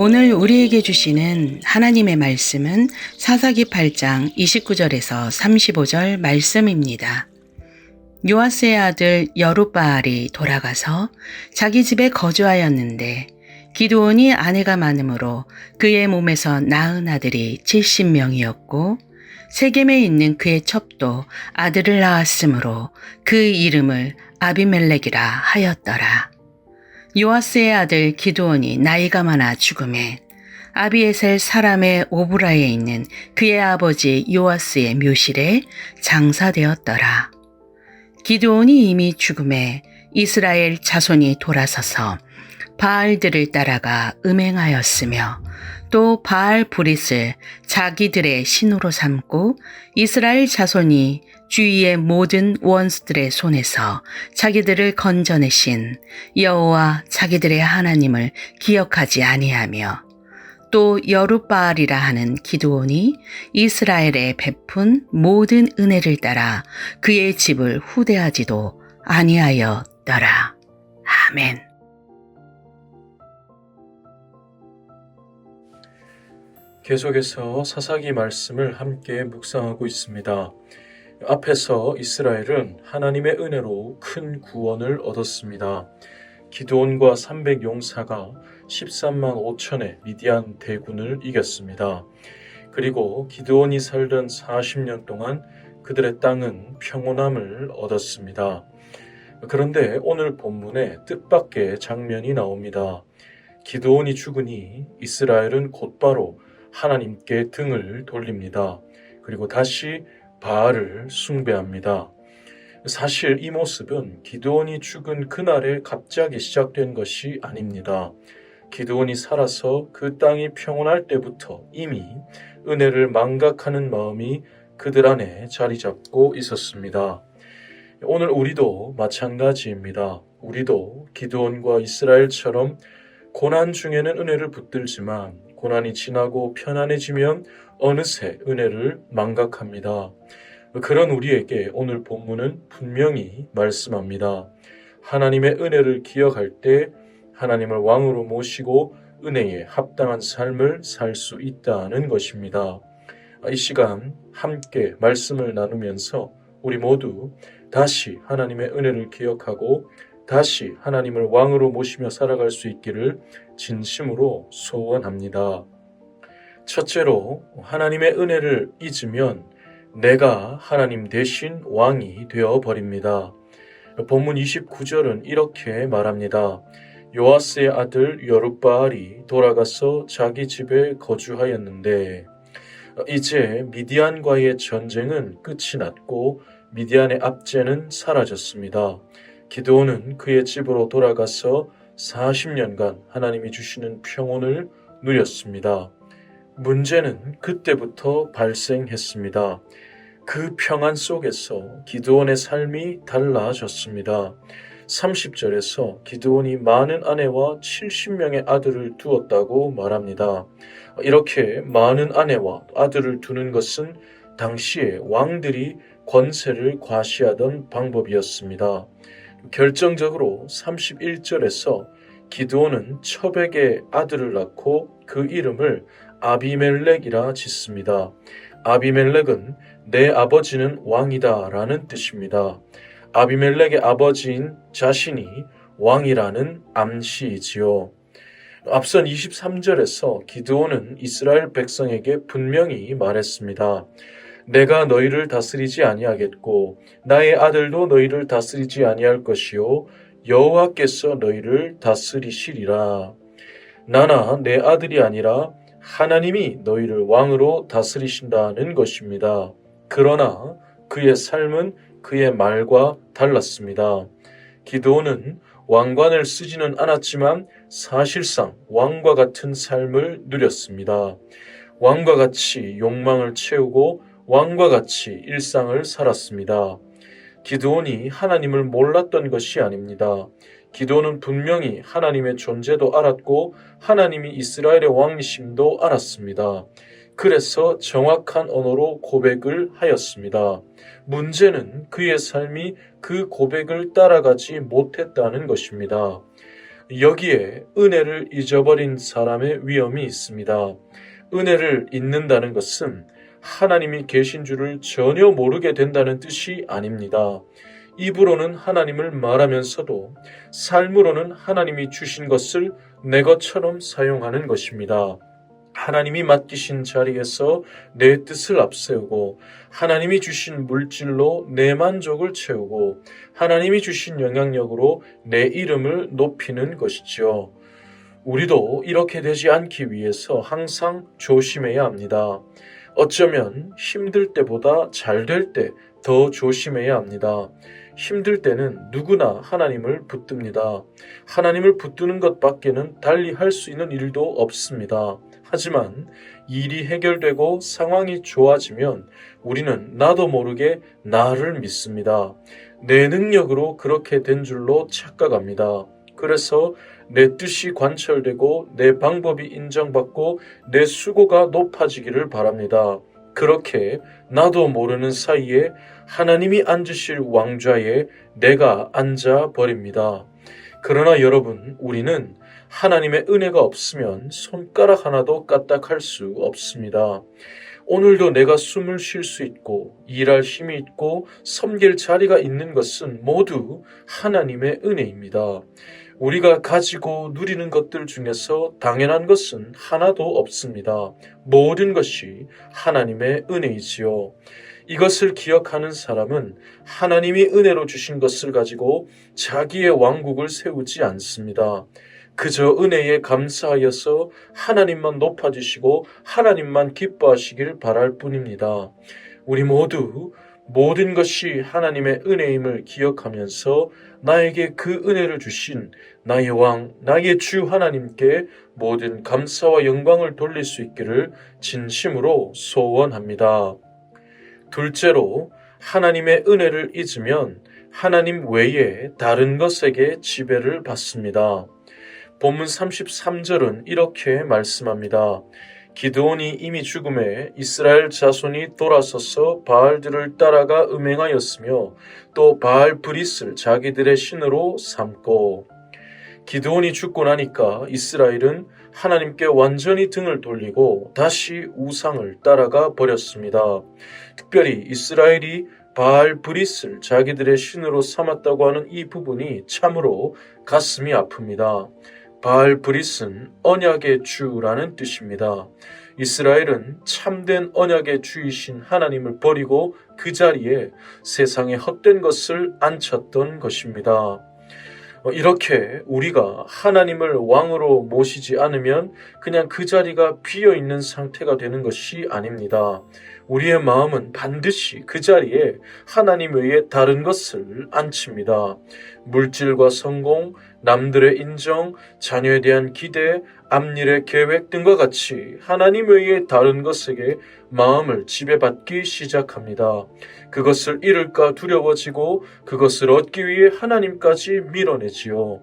오늘 우리에게 주시는 하나님의 말씀은 사사기 8장 29절에서 35절 말씀입니다. 요아스의 아들 여룻바알이 돌아가서 자기 집에 거주하였는데 기드온이 아내가 많으므로 그의 몸에서 낳은 아들이 70명이었고 세겜에 있는 그의 첩도 아들을 낳았으므로 그 이름을 아비멜렉이라 하였더라. 요아스의 아들 기드온이 나이가 많아 죽음에 아비에셀 사람의 오브라에 있는 그의 아버지 요아스의 묘실에 장사되었더라. 기드온이 이미 죽음에 이스라엘 자손이 돌아서서 바알들을 따라가 음행하였으며 또 바알 브릿을 자기들의 신으로 삼고 이스라엘 자손이 주위의 모든 원수들의 손에서 자기들을 건져내신 여호와 자기들의 하나님을 기억하지 아니하며 또 여룻바알이라 하는 기드온이 이스라엘에 베푼 모든 은혜를 따라 그의 집을 후대하지도 아니하였더라. 아멘. 계속해서 사사기 말씀을 함께 묵상하고 있습니다. 앞에서 이스라엘은 하나님의 은혜로 큰 구원을 얻었습니다. 기드온과 300용사가 13만 5천의 미디안 대군을 이겼습니다. 그리고 기드온이 살던 40년 동안 그들의 땅은 평온함을 얻었습니다. 그런데 오늘 본문에 뜻밖의 장면이 나옵니다. 기드온이 죽으니 이스라엘은 곧바로 하나님께 등을 돌립니다. 그리고 다시 바알을 숭배합니다. 사실 이 모습은 기드온이 죽은 그날에 갑자기 시작된 것이 아닙니다. 기드온이 살아서 그 땅이 평온할 때부터 이미 은혜를 망각하는 마음이 그들 안에 자리 잡고 있었습니다. 오늘 우리도 마찬가지입니다. 우리도 기드온과 이스라엘처럼 고난 중에는 은혜를 붙들지만 고난이 지나고 편안해지면 어느새 은혜를 망각합니다. 그런 우리에게 오늘 본문은 분명히 말씀합니다. 하나님의 은혜를 기억할 때 하나님을 왕으로 모시고 은혜에 합당한 삶을 살 수 있다는 것입니다. 이 시간 함께 말씀을 나누면서 우리 모두 다시 하나님의 은혜를 기억하고 다시 하나님을 왕으로 모시며 살아갈 수 있기를 진심으로 소원합니다. 첫째로 하나님의 은혜를 잊으면 내가 하나님 대신 왕이 되어버립니다. 본문 29절은 이렇게 말합니다. 요아스의 아들 여룻바알이 돌아가서 자기 집에 거주하였는데 이제 미디안과의 전쟁은 끝이 났고 미디안의 압제는 사라졌습니다. 기드온은 그의 집으로 돌아가서 40년간 하나님이 주시는 평온을 누렸습니다. 문제는 그때부터 발생했습니다. 그 평안 속에서 기드온의 삶이 달라졌습니다. 30절에서 기드온이 많은 아내와 70명의 아들을 두었다고 말합니다. 이렇게 많은 아내와 아들을 두는 것은 당시에 왕들이 권세를 과시하던 방법이었습니다. 결정적으로 31절에서 기드온은 첩에게 아들을 낳고 그 이름을 아비멜렉이라 짓습니다. 아비멜렉은 내 아버지는 왕이다 라는 뜻입니다. 아비멜렉의 아버지인 자신이 왕이라는 암시이지요. 앞선 23절에서 기드온은 이스라엘 백성에게 분명히 말했습니다. 내가 너희를 다스리지 아니하겠고 나의 아들도 너희를 다스리지 아니할 것이요 여호와께서 너희를 다스리시리라. 나나 내 아들이 아니라 하나님이 너희를 왕으로 다스리신다는 것입니다. 그러나 그의 삶은 그의 말과 달랐습니다. 기드온은 왕관을 쓰지는 않았지만 사실상 왕과 같은 삶을 누렸습니다. 왕과 같이 욕망을 채우고 왕과 같이 일상을 살았습니다. 기드온이 하나님을 몰랐던 것이 아닙니다. 기드온은 분명히 하나님의 존재도 알았고 하나님이 이스라엘의 왕이심도 알았습니다. 그래서 정확한 언어로 고백을 하였습니다. 문제는 그의 삶이 그 고백을 따라가지 못했다는 것입니다. 여기에 은혜를 잊어버린 사람의 위험이 있습니다. 은혜를 잊는다는 것은 하나님이 계신 줄을 전혀 모르게 된다는 뜻이 아닙니다. 입으로는 하나님을 말하면서도 삶으로는 하나님이 주신 것을 내 것처럼 사용하는 것입니다. 하나님이 맡기신 자리에서 내 뜻을 앞세우고 하나님이 주신 물질로 내 만족을 채우고 하나님이 주신 영향력으로 내 이름을 높이는 것이죠. 우리도 이렇게 되지 않기 위해서 항상 조심해야 합니다. 어쩌면 힘들 때보다 잘 될 때 더 조심해야 합니다. 힘들 때는 누구나 하나님을 붙듭니다. 하나님을 붙드는 것밖에는 달리 할 수 있는 일도 없습니다. 하지만 일이 해결되고 상황이 좋아지면 우리는 나도 모르게 나를 믿습니다. 내 능력으로 그렇게 된 줄로 착각합니다. 그래서 내 뜻이 관철되고 내 방법이 인정받고 내 수고가 높아지기를 바랍니다. 그렇게 나도 모르는 사이에 하나님이 앉으실 왕좌에 내가 앉아 버립니다. 그러나 여러분, 우리는 하나님의 은혜가 없으면 손가락 하나도 까딱할 수 없습니다. 오늘도 내가 숨을 쉴 수 있고 일할 힘이 있고 섬길 자리가 있는 것은 모두 하나님의 은혜입니다. 우리가 가지고 누리는 것들 중에서 당연한 것은 하나도 없습니다. 모든 것이 하나님의 은혜이지요. 이것을 기억하는 사람은 하나님이 은혜로 주신 것을 가지고 자기의 왕국을 세우지 않습니다. 그저 은혜에 감사하여서 하나님만 높아지시고 하나님만 기뻐하시길 바랄 뿐입니다. 우리 모두 모든 것이 하나님의 은혜임을 기억하면서 나에게 그 은혜를 주신 나의 왕, 나의 주 하나님께 모든 감사와 영광을 돌릴 수 있기를 진심으로 소원합니다. 둘째로, 하나님의 은혜를 잊으면 하나님 외에 다른 것에게 지배를 받습니다. 본문 33절은 이렇게 말씀합니다. 기드온이 이미 죽음에 이스라엘 자손이 돌아서서 바알들을 따라가 음행하였으며 또 바알 브릿을 자기들의 신으로 삼고. 기드온이 죽고 나니까 이스라엘은 하나님께 완전히 등을 돌리고 다시 우상을 따라가 버렸습니다. 특별히 이스라엘이 바알 브릿을 자기들의 신으로 삼았다고 하는 이 부분이 참으로 가슴이 아픕니다. 바알 브릿은 언약의 주라는 뜻입니다. 이스라엘은 참된 언약의 주이신 하나님을 버리고 그 자리에 세상의 헛된 것을 앉혔던 것입니다. 이렇게 우리가 하나님을 왕으로 모시지 않으면 그냥 그 자리가 비어있는 상태가 되는 것이 아닙니다. 우리의 마음은 반드시 그 자리에 하나님 외에 다른 것을 앉힙니다. 물질과 성공, 남들의 인정, 자녀에 대한 기대, 앞일의 계획 등과 같이 하나님 외에 다른 것에게 마음을 지배받기 시작합니다. 그것을 잃을까 두려워지고 그것을 얻기 위해 하나님까지 밀어내지요.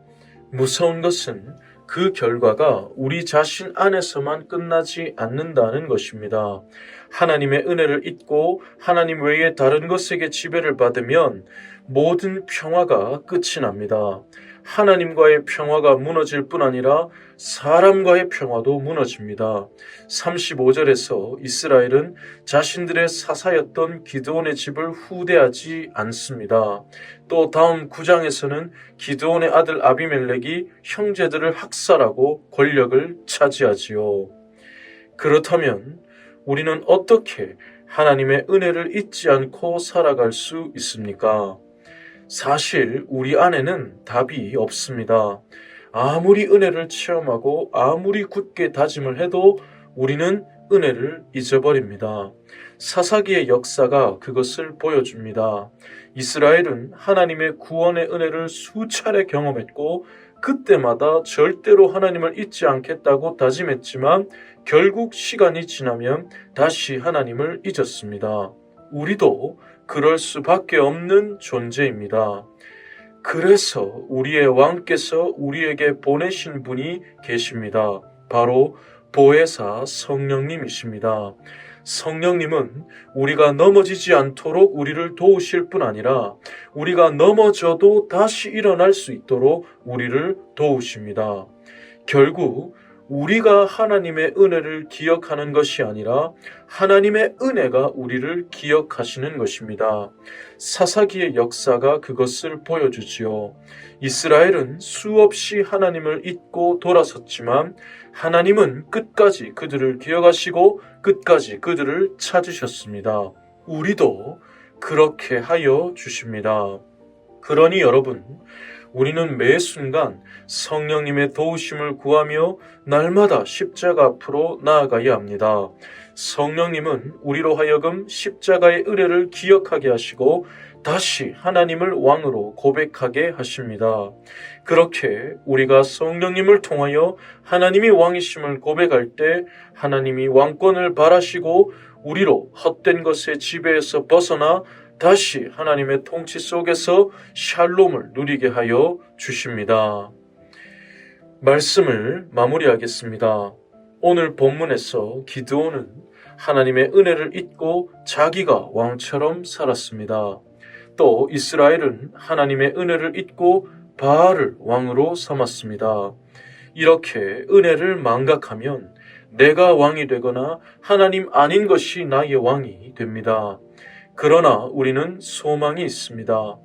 무서운 것은 그 결과가 우리 자신 안에서만 끝나지 않는다는 것입니다. 하나님의 은혜를 잊고 하나님 외에 다른 것에게 지배를 받으면 모든 평화가 끝이 납니다. 하나님과의 평화가 무너질 뿐 아니라 사람과의 평화도 무너집니다. 35절에서 이스라엘은 자신들의 사사였던 기드온의 집을 후대하지 않습니다. 또 다음 9장에서는 기드온의 아들 아비멜렉이 형제들을 학살하고 권력을 차지하지요. 그렇다면 우리는 어떻게 하나님의 은혜를 잊지 않고 살아갈 수 있습니까? 사실 우리 안에는 답이 없습니다. 아무리 은혜를 체험하고 아무리 굳게 다짐을 해도 우리는 은혜를 잊어버립니다. 사사기의 역사가 그것을 보여줍니다. 이스라엘은 하나님의 구원의 은혜를 수차례 경험했고 그때마다 절대로 하나님을 잊지 않겠다고 다짐했지만 결국 시간이 지나면 다시 하나님을 잊었습니다. 우리도 그럴 수밖에 없는 존재입니다. 그래서 우리의 왕께서 우리에게 보내신 분이 계십니다. 바로 보혜사 성령님이십니다. 성령님은 우리가 넘어지지 않도록 우리를 도우실 뿐 아니라 우리가 넘어져도 다시 일어날 수 있도록 우리를 도우십니다. 결국 우리가 하나님의 은혜를 기억하는 것이 아니라 하나님의 은혜가 우리를 기억하시는 것입니다. 사사기의 역사가 그것을 보여주지요. 이스라엘은 수없이 하나님을 잊고 돌아섰지만 하나님은 끝까지 그들을 기억하시고 끝까지 그들을 찾으셨습니다. 우리도 그렇게 하여 주십니다. 그러니 여러분, 우리는 매 순간 성령님의 도우심을 구하며 날마다 십자가 앞으로 나아가야 합니다. 성령님은 우리로 하여금 십자가의 은혜를 기억하게 하시고 다시 하나님을 왕으로 고백하게 하십니다. 그렇게 우리가 성령님을 통하여 하나님이 왕이심을 고백할 때 하나님이 왕권을 발하시고 우리로 헛된 것의 지배에서 벗어나 다시 하나님의 통치 속에서 샬롬을 누리게 하여 주십니다. 말씀을 마무리하겠습니다. 오늘 본문에서 기드온은 하나님의 은혜를 잊고 자기가 왕처럼 살았습니다. 또 이스라엘은 하나님의 은혜를 잊고 바알을 왕으로 삼았습니다. 이렇게 은혜를 망각하면 내가 왕이 되거나 하나님 아닌 것이 나의 왕이 됩니다. 그러나 우리는 소망이 있습니다.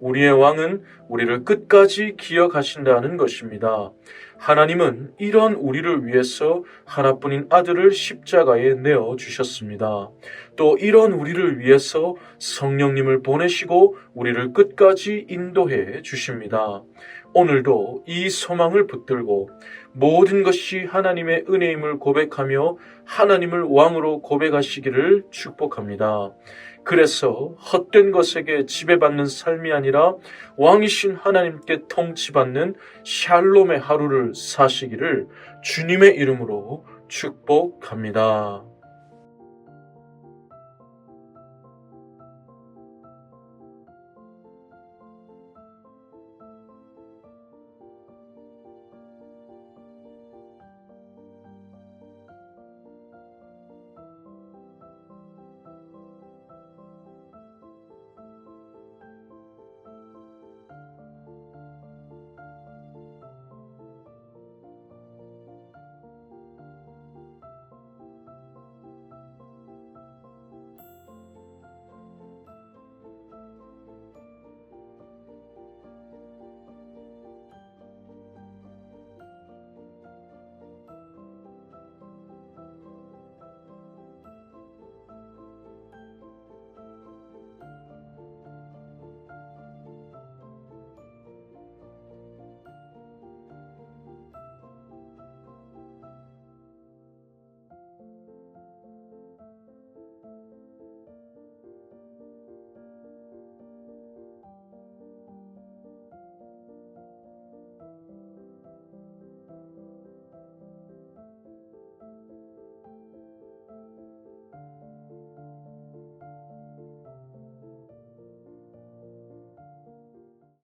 우리의 왕은 우리를 끝까지 기억하신다는 것입니다. 하나님은 이런 우리를 위해서 하나뿐인 아들을 십자가에 내어 주셨습니다. 또 이런 우리를 위해서 성령님을 보내시고 우리를 끝까지 인도해 주십니다. 오늘도 이 소망을 붙들고 모든 것이 하나님의 은혜임을 고백하며 하나님을 왕으로 고백하시기를 축복합니다. 그래서 헛된 것에게 지배받는 삶이 아니라 왕이신 하나님께 통치받는 샬롬의 하루를 사시기를 주님의 이름으로 축복합니다.